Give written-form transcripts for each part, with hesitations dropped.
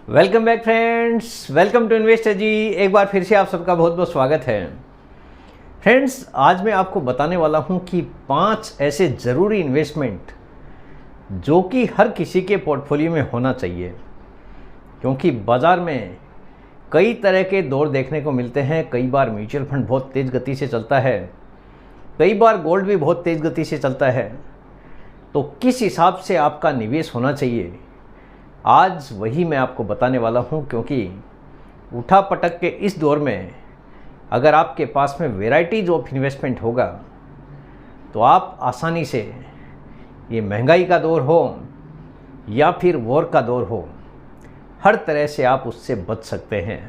Welcome back friends, welcome to Investor ji. एक बार फिर से आप सबका बहुत बहुत स्वागत है। फ्रेंड्स, आज मैं आपको बताने वाला हूं कि 5 ऐसे ज़रूरी इन्वेस्टमेंट जो कि हर किसी के पोर्टफोलियो में होना चाहिए, क्योंकि बाज़ार में कई तरह के दौर देखने को मिलते हैं। कई बार म्यूचुअल फंड बहुत तेज़ गति से चलता है, कई बार गोल्ड भी बहुत तेज़ गति से चलता है। तो किस हिसाब से आपका निवेश होना चाहिए, आज वही मैं आपको बताने वाला हूं। क्योंकि उठा पटक के इस दौर में अगर आपके पास में वैरायटीज ऑफ इन्वेस्टमेंट होगा तो आप आसानी से, ये महंगाई का दौर हो या फिर वॉर का दौर हो, हर तरह से आप उससे बच सकते हैं।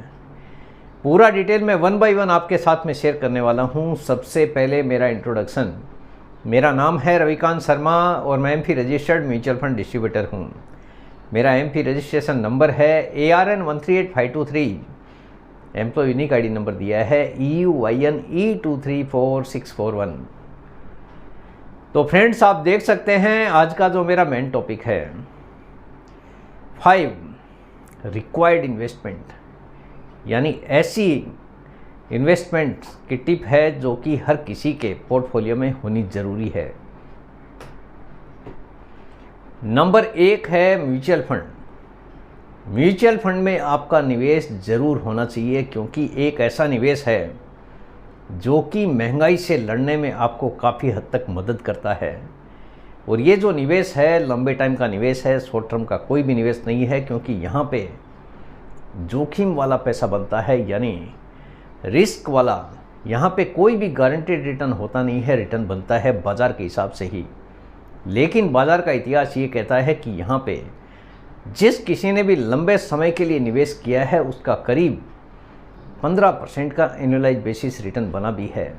पूरा डिटेल में 1 बाय 1 आपके साथ में शेयर करने वाला हूं। सबसे पहले मेरा इंट्रोडक्शन। मेरा नाम है रविकांत शर्मा और मैं AMFI registered mutual fund distributor हूं। मेरा एमपी रजिस्ट्रेशन नंबर है ARN 138523। Employ unique ID number दिया है EUIN E234641। तो फ्रेंड्स, आप देख सकते हैं आज का जो मेरा मेन टॉपिक है 5 रिक्वायर्ड इन्वेस्टमेंट, यानी ऐसी इन्वेस्टमेंट की टिप है जो कि हर किसी के पोर्टफोलियो में होनी ज़रूरी है। नंबर 1 है म्यूचुअल फंड। म्यूचुअल फंड में आपका निवेश ज़रूर होना चाहिए, क्योंकि एक ऐसा निवेश है जो कि महंगाई से लड़ने में आपको काफ़ी हद तक मदद करता है। और ये जो निवेश है लंबे टाइम का निवेश है, शॉर्ट टर्म का कोई भी निवेश नहीं है, क्योंकि यहाँ पे जोखिम वाला पैसा बनता है, यानी रिस्क वाला। यहाँ पे कोई भी गारंटेड रिटर्न होता नहीं है, रिटर्न बनता है बाज़ार के हिसाब से ही। लेकिन बाज़ार का इतिहास ये कहता है कि यहाँ पे जिस किसी ने भी लंबे समय के लिए निवेश किया है उसका करीब 15% का एनुअलाइज बेसिस रिटर्न बना भी है,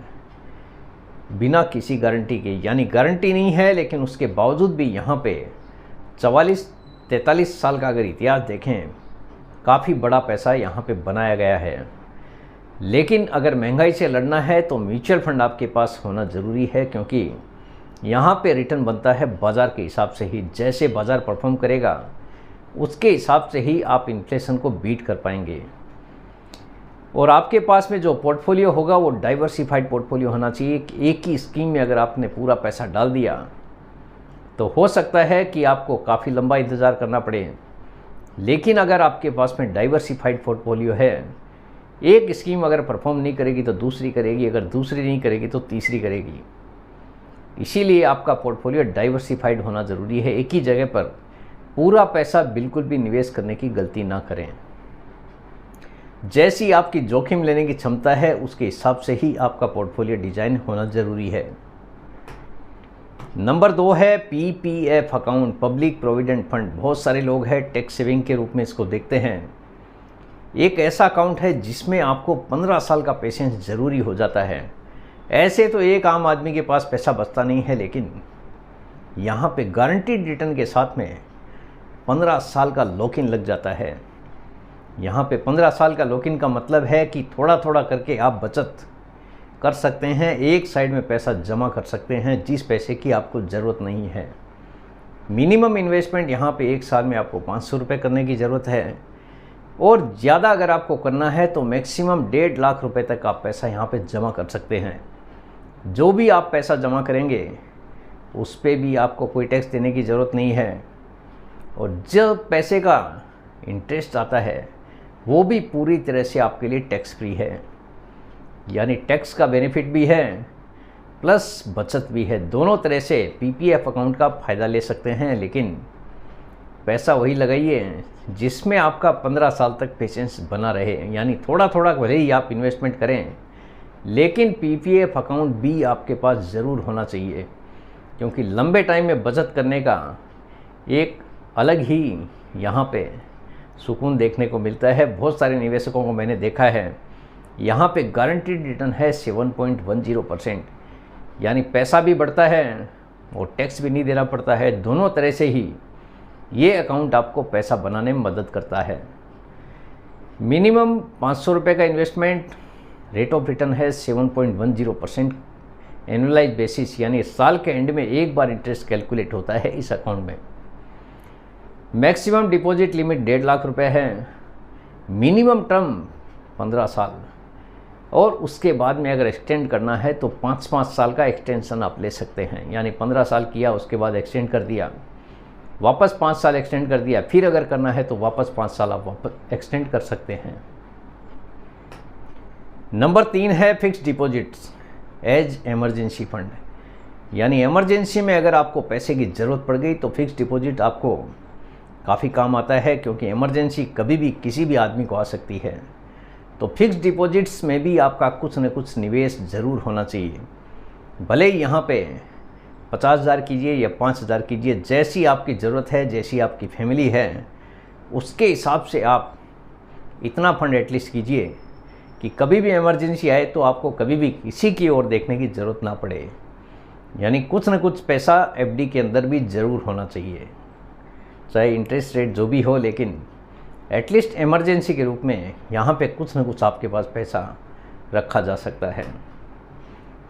बिना किसी गारंटी के। यानी गारंटी नहीं है, लेकिन उसके बावजूद भी यहाँ पे 44-43 साल का अगर इतिहास देखें, काफ़ी बड़ा पैसा यहाँ पे बनाया गया है। लेकिन अगर महंगाई से लड़ना है तो म्यूचुअल फंड आपके पास होना ज़रूरी है, क्योंकि यहाँ पे रिटर्न बनता है बाज़ार के हिसाब से ही। जैसे बाज़ार परफॉर्म करेगा उसके हिसाब से ही आप इन्फ्लेशन को बीट कर पाएंगे। और आपके पास में जो पोर्टफोलियो होगा वो डाइवर्सिफाइड पोर्टफोलियो होना चाहिए। एक ही स्कीम में अगर आपने पूरा पैसा डाल दिया तो हो सकता है कि आपको काफ़ी लंबा इंतज़ार करना पड़े। लेकिन अगर आपके पास में डाइवर्सिफाइड पोर्टफोलियो है, एक स्कीम अगर परफॉर्म नहीं करेगी तो दूसरी करेगी, अगर दूसरी नहीं करेगी तो तीसरी करेगी। इसीलिए आपका पोर्टफोलियो डाइवर्सिफाइड होना ज़रूरी है। एक ही जगह पर पूरा पैसा बिल्कुल भी निवेश करने की गलती ना करें। जैसी आपकी जोखिम लेने की क्षमता है उसके हिसाब से ही आपका पोर्टफोलियो डिजाइन होना ज़रूरी है। नंबर 2 है PPF account, public provident fund. बहुत सारे लोग हैं टैक्स सेविंग के रूप में इसको देखते हैं। एक ऐसा अकाउंट है जिसमें आपको 15 साल का पेशेंस ज़रूरी हो जाता है। ऐसे तो एक आम आदमी के पास पैसा बचता नहीं है, लेकिन यहाँ पे गारंटीड रिटर्न के साथ में 15 साल का लॉक इन लग जाता है। यहाँ पे 15 साल का लॉक इन का मतलब है कि थोड़ा थोड़ा करके आप बचत कर सकते हैं, एक साइड में पैसा जमा कर सकते हैं जिस पैसे की आपको ज़रूरत नहीं है। मिनिमम इन्वेस्टमेंट यहाँ पे एक साल में आपको 500 रुपये करने की ज़रूरत है, और ज़्यादा अगर आपको करना है तो मैक्सिमम 1.5 लाख रुपए तक आप पैसा यहाँ पे जमा कर सकते हैं। जो भी आप पैसा जमा करेंगे उस पे भी आपको कोई टैक्स देने की ज़रूरत नहीं है, और जब पैसे का इंटरेस्ट आता है वो भी पूरी तरह से आपके लिए टैक्स फ्री है। यानी टैक्स का बेनिफिट भी है प्लस बचत भी है। दोनों तरह से PPF अकाउंट का फ़ायदा ले सकते हैं। लेकिन पैसा वही लगाइए जिसमें आपका 15 साल तक पेशेंस बना रहे। यानी थोड़ा थोड़ा भले ही आप इन्वेस्टमेंट करें, लेकिन PPF अकाउंट भी आपके पास ज़रूर होना चाहिए, क्योंकि लंबे टाइम में बचत करने का एक अलग ही यहाँ पे सुकून देखने को मिलता है। बहुत सारे निवेशकों को मैंने देखा है, यहाँ पे गारंटीड रिटर्न है 7.10%। यानी पैसा भी बढ़ता है और टैक्स भी नहीं देना पड़ता है। दोनों तरह से ही ये अकाउंट आपको पैसा बनाने में मदद करता है। मिनिमम 500 रुपये का इन्वेस्टमेंट, रेट ऑफ रिटर्न है 7.10% एनुअलाइज बेसिस, यानी साल के एंड में एक बार इंटरेस्ट कैलकुलेट होता है इस अकाउंट में। मैक्सिमम डिपॉजिट लिमिट 1.5 लाख रुपए है। मिनिमम टर्म 15 साल, और उसके बाद में अगर एक्सटेंड करना है तो 5-5 साल का एक्सटेंशन आप ले सकते हैं। यानी 15 साल किया, उसके बाद एक्सटेंड कर दिया, वापस 5 साल एक्सटेंड कर दिया, फिर अगर करना है तो वापस 5 साल आप वापस एक्सटेंड कर सकते हैं। नंबर 3 है fixed deposits as emergency fund. यानी इमरजेंसी में अगर आपको पैसे की ज़रूरत पड़ गई तो फिक्स्ड डिपॉजिट आपको काफ़ी काम आता है, क्योंकि इमरजेंसी कभी भी किसी भी आदमी को आ सकती है। तो फिक्स्ड डिपॉजिट्स में भी आपका कुछ न कुछ निवेश ज़रूर होना चाहिए। भले ही यहाँ पे 50,000 कीजिए या 5,000 कीजिए, जैसी आपकी ज़रूरत है, जैसी आपकी फैमिली है, उसके हिसाब से आप इतना फंड एटलीस्ट कीजिए कि कभी भी इमरजेंसी आए तो आपको कभी भी किसी की ओर देखने की ज़रूरत ना पड़े। यानी कुछ न कुछ पैसा एफडी के अंदर भी ज़रूर होना चाहिए, चाहे इंटरेस्ट रेट जो भी हो, लेकिन एटलीस्ट इमरजेंसी के रूप में यहाँ पे कुछ न कुछ आपके पास पैसा रखा जा सकता है।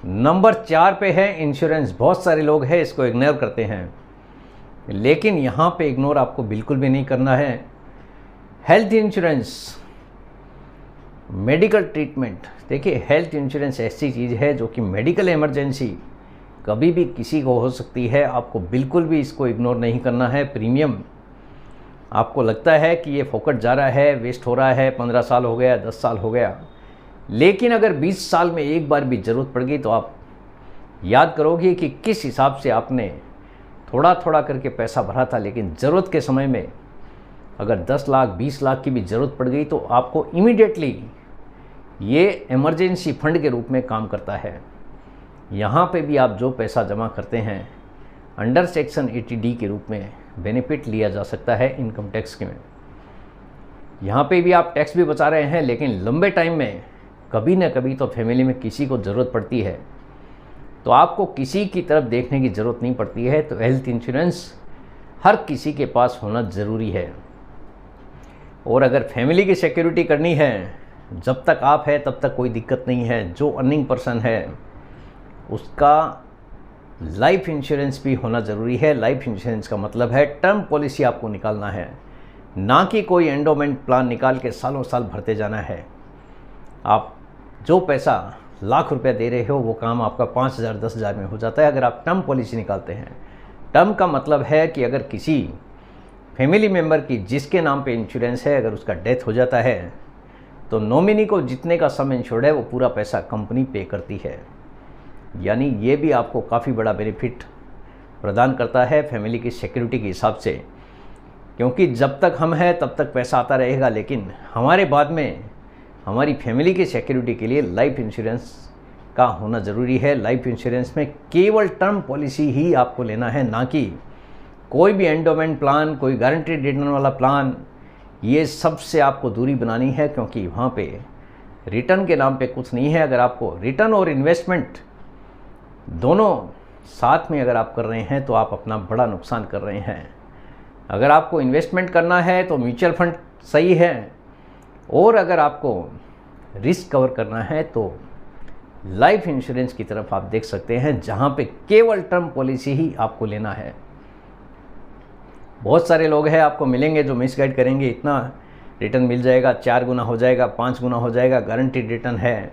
नंबर 4 पे है इंश्योरेंस। बहुत सारे लोग हैं इसको इग्नोर करते हैं, लेकिन यहाँ पे इग्नोर आपको बिल्कुल भी नहीं करना है। Health insurance, medical treatment. देखिए, हेल्थ इंश्योरेंस ऐसी चीज़ है जो कि मेडिकल इमरजेंसी कभी भी किसी को हो सकती है। आपको बिल्कुल भी इसको इग्नोर नहीं करना है। प्रीमियम आपको लगता है कि ये फोकट जा रहा है, वेस्ट हो रहा है, 15 साल हो गया, 10 साल हो गया, लेकिन अगर 20 साल में एक बार भी ज़रूरत पड़ गई तो आप याद करोगे कि किस हिसाब से आपने थोड़ा थोड़ा करके पैसा भरा था, लेकिन ज़रूरत के समय में अगर 10 लाख 20 लाख की भी ज़रूरत पड़ गई तो आपको इमीडिएटली ये इमरजेंसी फंड के रूप में काम करता है। यहाँ पे भी आप जो पैसा जमा करते हैं अंडर सेक्शन 80D के रूप में बेनिफिट लिया जा सकता है इनकम टैक्स के में। यहाँ पे भी आप टैक्स भी बचा रहे हैं, लेकिन लंबे टाइम में कभी ना कभी तो फैमिली में किसी को ज़रूरत पड़ती है, तो आपको किसी की तरफ देखने की ज़रूरत नहीं पड़ती है। तो हेल्थ इंश्योरेंस हर किसी के पास होना ज़रूरी है। और अगर फैमिली की सिक्योरिटी करनी है, जब तक आप है तब तक कोई दिक्कत नहीं है। जो अर्निंग पर्सन है उसका लाइफ इंश्योरेंस भी होना ज़रूरी है। लाइफ इंश्योरेंस का मतलब है टर्म पॉलिसी आपको निकालना है, ना कि कोई एंडोमेंट प्लान निकाल के सालों साल भरते जाना है। आप जो पैसा लाख रुपए दे रहे हो वो काम आपका 5,000 10,000 में हो जाता है अगर आप टर्म पॉलिसी निकालते हैं। टर्म का मतलब है कि अगर किसी फैमिली मेम्बर की जिसके नाम पे इंश्योरेंस है, अगर उसका डेथ हो जाता है तो नॉमिनी को जितने का सम इंश्योर्ड है वो पूरा पैसा कंपनी पे करती है। यानी ये भी आपको काफ़ी बड़ा बेनिफिट प्रदान करता है फैमिली की सिक्योरिटी के हिसाब से, क्योंकि जब तक हम हैं तब तक पैसा आता रहेगा, लेकिन हमारे बाद में हमारी फैमिली की सिक्योरिटी के लिए लाइफ इंश्योरेंस का होना ज़रूरी है। लाइफ इंश्योरेंस में केवल टर्म पॉलिसी ही आपको लेना है, ना कि कोई भी एंडोमेंट प्लान, कोई गारंटीड रिटर्न वाला प्लान। ये सब से आपको दूरी बनानी है, क्योंकि वहाँ पे रिटर्न के नाम पे कुछ नहीं है। अगर आपको रिटर्न और इन्वेस्टमेंट दोनों साथ में अगर आप कर रहे हैं तो आप अपना बड़ा नुकसान कर रहे हैं। अगर आपको इन्वेस्टमेंट करना है तो म्यूचुअल फंड सही है, और अगर आपको रिस्क कवर करना है तो लाइफ इंश्योरेंस की तरफ आप देख सकते हैं, जहां पे केवल टर्म पॉलिसी ही आपको लेना है। बहुत सारे लोग हैं आपको मिलेंगे जो मिसगाइड करेंगे, इतना रिटर्न मिल जाएगा, 4 गुना हो जाएगा, 5 गुना हो जाएगा, गारंटीड रिटर्न है,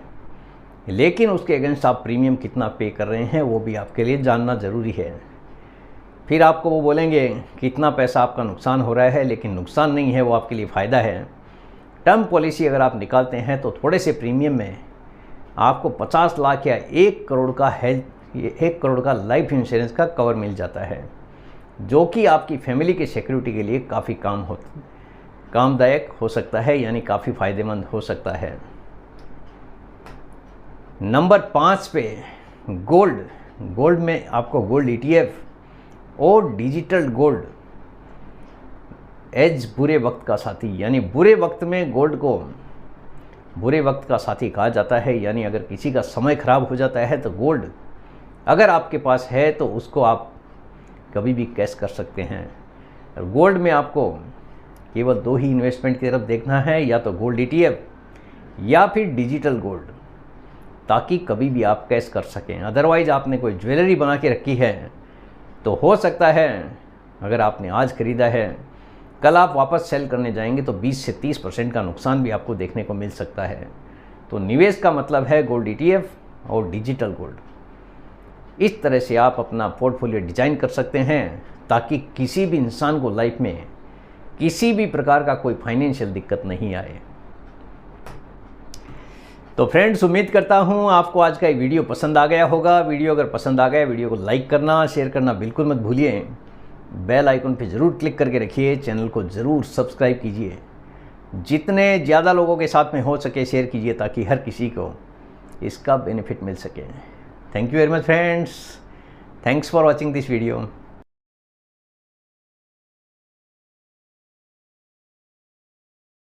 लेकिन उसके अगेंस्ट आप प्रीमियम कितना पे कर रहे हैं वो भी आपके लिए जानना ज़रूरी है। फिर आपको वो बोलेंगे कि इतना पैसा आपका नुकसान हो रहा है, लेकिन नुकसान नहीं है, वो आपके लिए फ़ायदा है। टर्म पॉलिसी अगर आप निकालते हैं तो थोड़े से प्रीमियम में आपको 50 लाख या 1 करोड़ का 1 करोड़ का लाइफ इंश्योरेंस का कवर मिल जाता है, जो कि आपकी फैमिली की सिक्योरिटी के लिए काफ़ी कामदायक हो सकता है, यानी काफ़ी फ़ायदेमंद हो सकता है। नंबर 5 पे गोल्ड में आपको गोल्ड ETF और डिजिटल गोल्ड एज बुरे वक्त का साथी। यानी बुरे वक्त में गोल्ड को बुरे वक्त का साथी कहा जाता है। यानी अगर किसी का समय खराब हो जाता है तो गोल्ड अगर आपके पास है तो उसको आप कभी भी कैश कर सकते हैं। गोल्ड में आपको केवल 2 ही इन्वेस्टमेंट की तरफ देखना है, या तो गोल्ड ETF या फिर डिजिटल गोल्ड, ताकि कभी भी आप कैश कर सकें। अदरवाइज़ आपने कोई ज्वेलरी बना के रखी है तो हो सकता है अगर आपने आज ख़रीदा है कल आप वापस सेल करने जाएंगे तो 20 से 30% का नुकसान भी आपको देखने को मिल सकता है। तो निवेश का मतलब है गोल्ड ETF और डिजिटल गोल्ड। इस तरह से आप अपना पोर्टफोलियो डिजाइन कर सकते हैं ताकि किसी भी इंसान को लाइफ में किसी भी प्रकार का कोई फाइनेंशियल दिक्कत नहीं आए। तो फ्रेंड्स, उम्मीद करता हूँ आपको आज का ये वीडियो पसंद आ गया होगा। वीडियो अगर पसंद आ गया, वीडियो को लाइक करना, शेयर करना बिल्कुल मत भूलिए। बेल आइकन पे ज़रूर क्लिक करके रखिए, चैनल को ज़रूर सब्सक्राइब कीजिए। जितने ज़्यादा लोगों के साथ में हो सके शेयर कीजिए ताकि हर किसी को इसका बेनिफिट मिल सके। Thank you very much friends, thanks for watching this video.